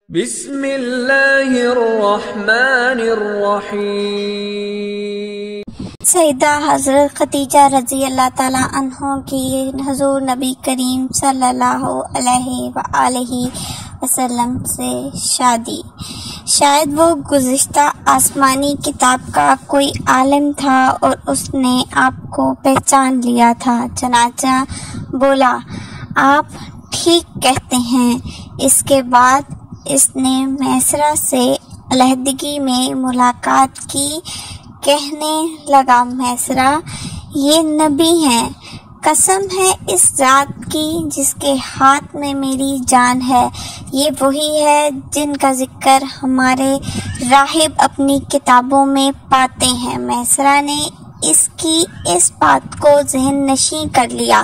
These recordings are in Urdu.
بسم اللہ الرحمن الرحیم۔ سیدہ حضرت خدیجہ رضی اللہ تعالی عنہ کی حضور نبی کریم صلی اللہ علیہ وآلہ وسلم سے شادی۔ شاید وہ گزشتہ آسمانی کتاب کا کوئی عالم تھا اور اس نے آپ کو پہچان لیا تھا، چنانچہ بولا، آپ ٹھیک کہتے ہیں۔ اس کے بعد اس نے میسرہ سے علیحدگی میں ملاقات کی۔ کہنے لگا، میسرہ، یہ نبی ہیں، قسم ہے اس ذات کی جس کے ہاتھ میں میری جان ہے، یہ وہی ہے جن کا ذکر ہمارے راہب اپنی کتابوں میں پاتے ہیں۔ میسرہ نے اس کی اس بات کو ذہن نشین کر لیا۔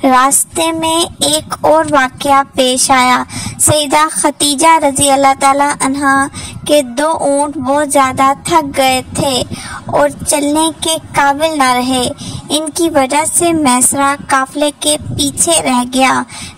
راستے میں ایک اور واقعہ پیش آیا۔ سیدہ خدیجہ رضی اللہ تعالی عنہ کے 2 اونٹ بہت زیادہ تھک گئے تھے اور چلنے کے قابل نہ رہے۔ ان کی وجہ سے میسرہ قافلے کے پیچھے رہ گیا۔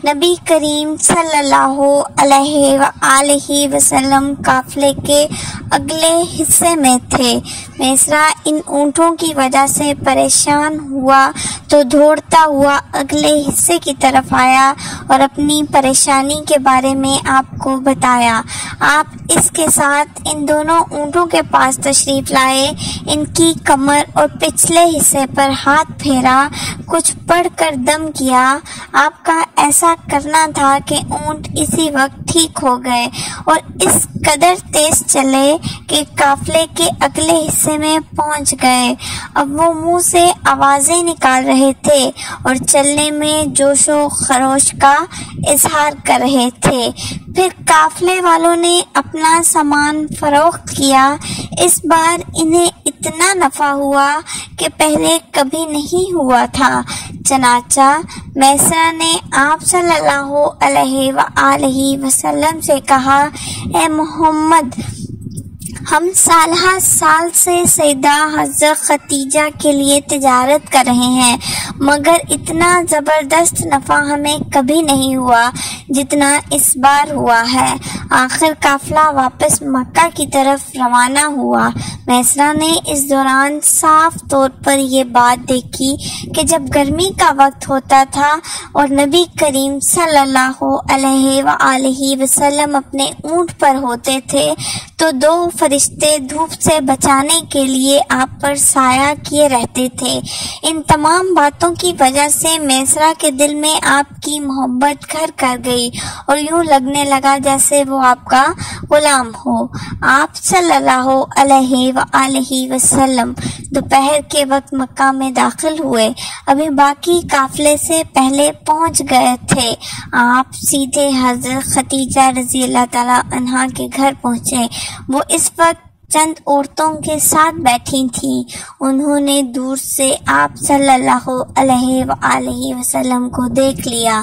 نبی کریم صلی اللہ علیہ وآلہ وسلم قافلے کے اگلے حصے میں تھے۔ میسرہ ان اونٹوں کی وجہ سے پریشان ہوا تو دوڑتا ہوا اگلے حصے کی طرف آیا اور اپنی پریشانی کے بارے میں آپ کو بتایا۔ آپ اس کے ساتھ ان دونوں اونٹوں کے پاس تشریف لائے، ان کی کمر اور پچھلے حصے پر ہاتھ پھیرا، کچھ پڑھ کر دم کیا۔ آپ کا ایسا کرنا تھا کہ اونٹ اسی وقت ٹھیک ہو گئے اور اس قدر تیز چلے کہ قافلے کے اگلے حصے میں پہنچ گئے۔ اب وہ منہ سے آوازیں نکال رہے تھے اور چلنے میں جوش و خروش کا اظہار کر رہے تھے۔ پھر قافلے والوں نے اپنا سامان فروخت کیا۔ اس بار انہیں اتنا نفع ہوا کہ پہلے کبھی نہیں ہوا تھا۔ چنانچہ میسرہ نے آپ صلی اللہ علیہ وآلہ وسلم سے کہا، اے محمد، ہم سالہ سال سے سیدہ حضرت خدیجہ کے لیے تجارت کر رہے ہیں، مگر اتنا زبردست نفع ہمیں کبھی نہیں ہوا جتنا اس بار ہوا ہے۔ آخر قافلہ واپس مکہ کی طرف روانہ ہوا۔ میسرہ نے اس دوران صاف طور پر یہ بات دیکھی کہ جب گرمی کا وقت ہوتا تھا اور نبی کریم صلی اللہ علیہ وآلہ وسلم اپنے اونٹ پر ہوتے تھے تو 2 فرشتے دھوپ سے بچانے کے لیے آپ پر سایہ کیے رہتے تھے۔ ان تمام باتوں کی وجہ سے میسرہ کے دل میں آپ کی محبت گھر کر گئی اور یوں لگنے لگا جیسے وہ آپ کا غلام ہو۔ آپ صلی اللہ علیہ وآلہ وسلم دوپہر کے وقت مکہ میں داخل ہوئے، ابھی باقی قافلے سے پہلے پہنچ گئے تھے۔ آپ سیدھے حضرت خدیجہ رضی اللہ تعالی عنہا کے گھر پہنچے۔ وہ اس وقت چند عورتوں کے ساتھ بیٹھی تھیں۔ انہوں نے دور سے آپ صلی اللہ علیہ وآلہ وسلم کو دیکھ لیا۔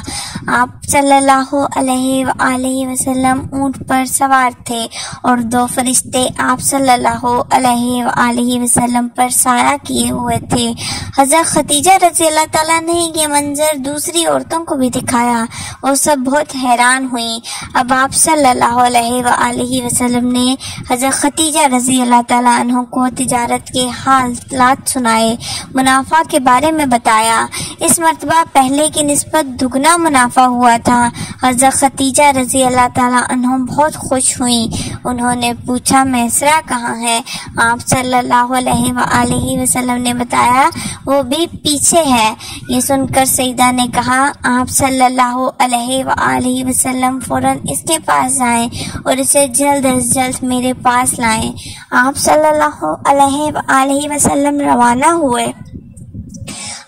آپ صلی اللہ علیہ وآلہ وسلم اونٹ پر سوار تھے اور 2 فرشتے آپ صلی اللہ علیہ وآلہ وسلم پر سایہ کیے ہوئے تھے۔ حضرت خدیجہ رضی اللہ تعالیٰ نے یہ منظر دوسری عورتوں کو بھی دکھایا اور سب بہت حیران ہوئیں۔ اب آپ صلی اللہ علیہ وآلہ وسلم نے حضرت خدیجہ رضی اللہ تعالیٰ عنہ کو تجارت کے حالات سنائے، منافع کے بارے میں بتایا۔ اس مرتبہ پہلے کی نسبت دگنا منافع ہوا تھا۔ حضرت خدیجہ رضی اللہ تعالیٰ عنہ بہت خوش ہوئیں۔ انہوں نے پوچھا، میسرہ کہاں ہے؟ آپ صلی اللہ علیہ وآلہ وسلم نے بتایا، وہ بھی پیچھے ہے۔ یہ سن کر سیدہ نے کہا، آپ صلی اللہ علیہ وآلہ وسلم فوراً اس کے پاس جائیں اور اسے جلد از جلد میرے پاس لائیں۔ آپ صلی اللہ علیہ وآلہ وسلم روانہ ہوئے۔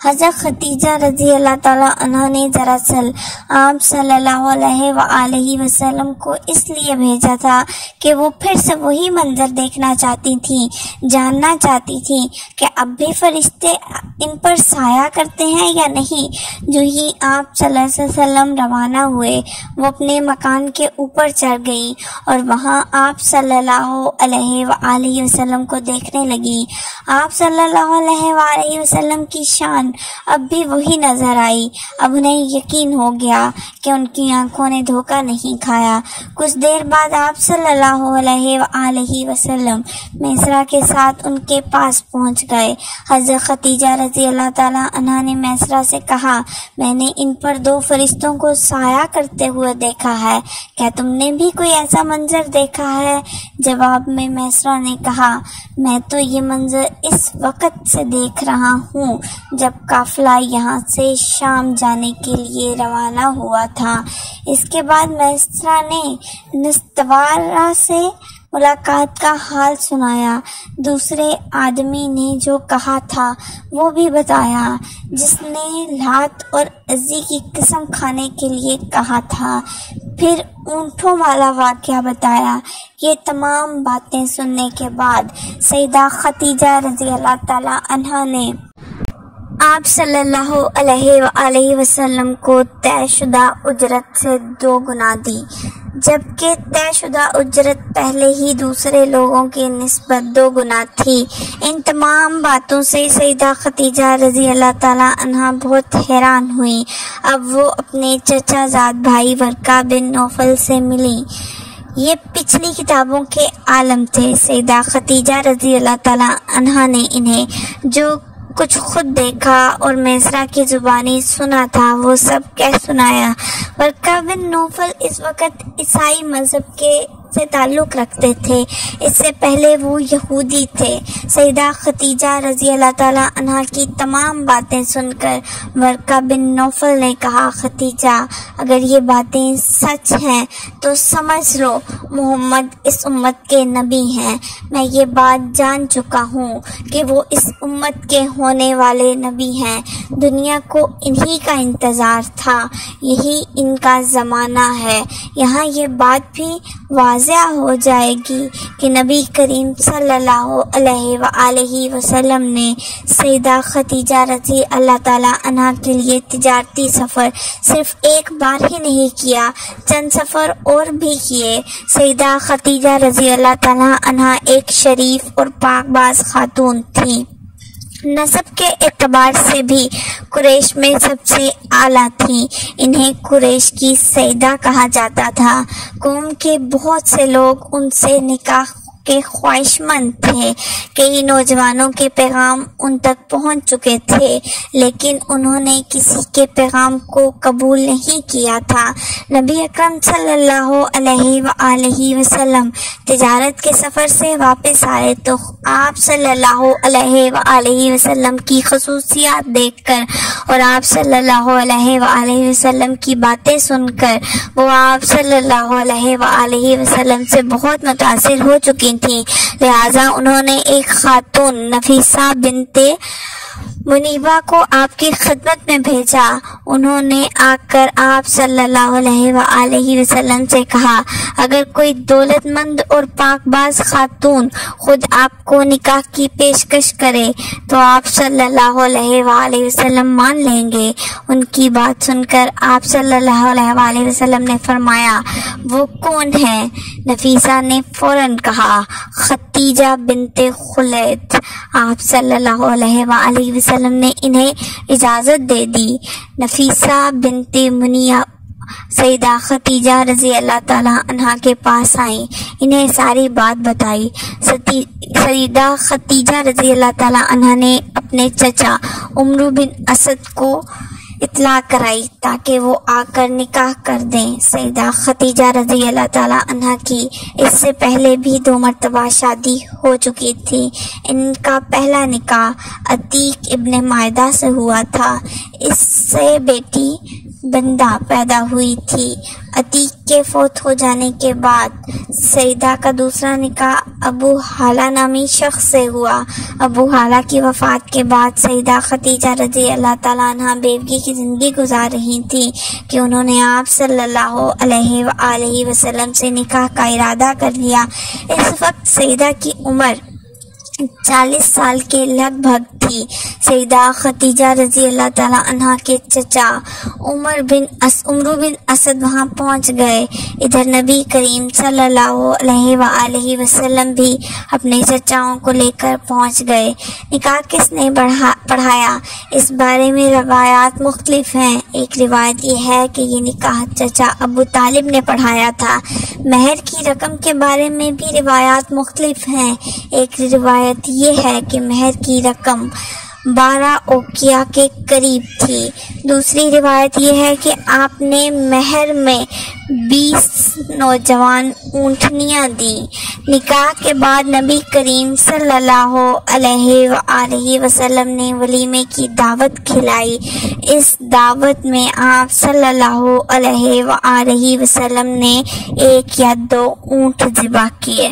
حضرت خدیجہ رضی اللہ تعالیٰ عنہ نے دراصل آپ صلی اللہ علیہ وآلہ وسلم کو اس لیے بھیجا تھا کہ وہ پھر سے وہی منظر دیکھنا چاہتی تھیں، جاننا چاہتی تھیں کہ اب بھی فرشتے ان پر سایہ کرتے ہیں یا نہیں۔ جو ہی آپ صلی اللہ علیہ وسلم روانہ ہوئے، وہ اپنے مکان کے اوپر چڑھ گئی اور وہاں آپ صلی اللہ علیہ وآلہ وسلم کو دیکھنے لگی۔ آپ صلی اللہ علیہ وآلہ وسلم کی شان وسلم اب بھی وہی نظر آئی۔ اب انہیں یقین ہو گیا کہ ان کی آنکھوں نے دھوکہ نہیں کھایا۔ کچھ دیر بعد آپ صلی اللہ علیہ وآلہ وسلم میسرہ کے ساتھ ان کے پاس پہنچ گئے۔ حضرت خدیجہ رضی اللہ تعالی عنہا نے میسرہ سے کہا، میں نے ان پر 2 فرشتوں کو سایہ کرتے ہوئے دیکھا ہے، کیا تم نے بھی کوئی ایسا منظر دیکھا ہے؟ جواب میں میسرہ نے کہا، میں تو یہ منظر اس وقت سے دیکھ رہا ہوں جب قافلہ یہاں سے شام جانے کے لیے روانہ ہوا تھا۔ اس کے بعد میسرہ نے نستوارہ سے ملاقات کا حال سنایا۔ دوسرے آدمی نے جو کہا تھا وہ بھی بتایا، جس نے لات اور عزی کی قسم کھانے کے لیے کہا تھا، پھر اونٹوں والا واقعہ بتایا۔ یہ تمام باتیں سننے کے بعد سیدہ خدیجہ رضی اللہ تعالی عنہا نے آپ صلی اللہ علیہ وآلہ وسلم کو طے شدہ اجرت سے 2 گنا دی، جبکہ طے شدہ اجرت پہلے ہی دوسرے لوگوں کی نسبت 2 گنا تھی۔ ان تمام باتوں سے سیدہ خدیجہ رضی اللہ تعالی عنہا بہت حیران ہوئی۔ اب وہ اپنے چچا زاد بھائی ورقہ بن نوفل سے ملی۔ یہ پچھلی کتابوں کے عالم تھے۔ سیدہ خدیجہ رضی اللہ تعالی عنہا نے انہیں جو کچھ خود دیکھا اور میسرہ کی زبانی سنا تھا وہ سب کہہ سنایا۔ ورقہ بن نوفل اس وقت عیسائی مذہب سے تعلق رکھتے تھے، اس سے پہلے وہ یہودی تھے۔ سیدہ خدیجہ رضی اللہ تعالی عنہا کی تمام باتیں سن کر ورقہ بن نوفل نے کہا، خدیجہ اگر یہ باتیں سچ ہیں تو سمجھ لو محمد اس امت کے نبی ہیں۔ میں یہ بات جان چکا ہوں کہ وہ اس امت کے ہونے والے نبی ہیں۔ دنیا کو انہی کا انتظار تھا، یہی ان کا زمانہ ہے۔ یہاں یہ بات بھی واضح ہو جائے گی کہ نبی کریم صلی اللہ علیہ وآلہ وسلم نے سیدہ خدیجہ رضی اللہ تعالی عنہا کے لیے تجارتی سفر صرف ایک بار ہی نہیں کیا، چند سفر اور بھی کیے۔ سیدہ خدیجہ رضی اللہ تعالی عنہا ایک شریف اور پاک باز خاتون تھی۔ نسب کے اعتبار سے بھی قریش میں سب سے اعلیٰ تھی۔ انہیں قریش کی سیدہ کہا جاتا تھا۔ قوم کے بہت سے لوگ ان سے نکاح کے خواہش مند تھے۔ کئی نوجوانوں کے پیغام ان تک پہنچ چکے تھے، لیکن انہوں نے کسی کے پیغام کو قبول نہیں کیا تھا۔ نبی اکرم صلی اللہ علیہ وآلہ وسلم تجارت کے سفر سے واپس آئے تو آپ صلی اللہ علیہ وآلہ وسلم کی خصوصیات دیکھ کر اور آپ صلی اللہ علیہ وآلہ وسلم کی باتیں سن کر وہ آپ صلی اللہ علیہ وآلہ وسلم سے بہت متاثر ہو چکی تھی۔ لہٰذا انہوں نے ایک خاتون نفیسہ بنت منیبہ کو آپ کی خدمت میں بھیجا۔ انہوں نے آ کر آپ صلی اللہ علیہ وآلہ وسلم سے کہا، اگر کوئی دولت مند اور پاک باز خاتون خود آپ کو نکاح کی پیشکش کرے تو آپ صلی اللہ علیہ وآلہ وسلم مان لیں گے۔ ان کی بات سن کر آپ صلی اللہ علیہ وآلہ وسلم نے فرمایا، وہ کون ہے؟ نفیسہ نے فوراً کہا، خدیجہ بنت خلید۔ آپ صلی اللہ علیہ وآلہ وسلم نے انہیں اجازت دے دی۔ نفیسہ بنت منیہ سیدہ خدیجہ رضی اللہ تعالی عنہا کے پاس آئیں، انہیں ساری بات بتائی۔ سیدہ خدیجہ رضی اللہ تعالی عنہا نے اپنے چچا عمرو بن اسد کو اطلاع کرائی تاکہ وہ آ کر نکاح کر دیں۔ سیدہ خدیجہ رضی اللہ تعالی عنہا کی اس سے پہلے بھی 2 مرتبہ شادی ہو چکی تھی۔ ان کا پہلا نکاح عتیق ابن مائدہ سے ہوا تھا، اس سے بیٹی بندہ پیدا ہوئی تھی۔ عتیق کے فوت ہو جانے کے بعد سیدہ کا دوسرا نکاح ابو حالہ نامی شخص سے ہوا۔ ابو حالہ کی وفات کے بعد سیدہ خدیجہ رضی اللہ تعالیٰ عنہ بیوگی کی زندگی گزار رہی تھی کہ انہوں نے آپ صلی اللہ علیہ وآلہ وسلم سے نکاح کا ارادہ کر لیا۔ اس وقت سیدہ کی عمر 40 سال کے لگ بھگ تھی۔ سیدہ خدیجہ رضی اللہ تعالیٰ عنہ کے چچا عمر بن اسد وہاں پہنچ گئے۔ ادھر نبی کریم صلی اللہ علیہ وآلہ وسلم بھی اپنے چچاؤں کو لے کر پہنچ گئے۔ نکاح کس نے پڑھایا؟ اس بارے میں روایات مختلف ہیں۔ ایک روایت یہ ہے کہ یہ نکاح چچا ابو طالب نے پڑھایا تھا۔ مہر کی رقم کے بارے میں بھی روایات مختلف ہیں۔ ایک روایت یہ ہے کہ مہر کی رقم 12 اوقیہ کے قریب تھی۔ دوسری روایت یہ ہے کہ آپ نے مہر میں 20 نوجوان اونٹنیاں دیں۔ نکاح کے بعد نبی کریم صلی اللہ علیہ وآلہ وسلم نے ولیمے کی دعوت کھلائی۔ اس دعوت میں آپ صلی اللہ علیہ وآلہ وسلم نے 1 یا 2 اونٹ ذبح کیے۔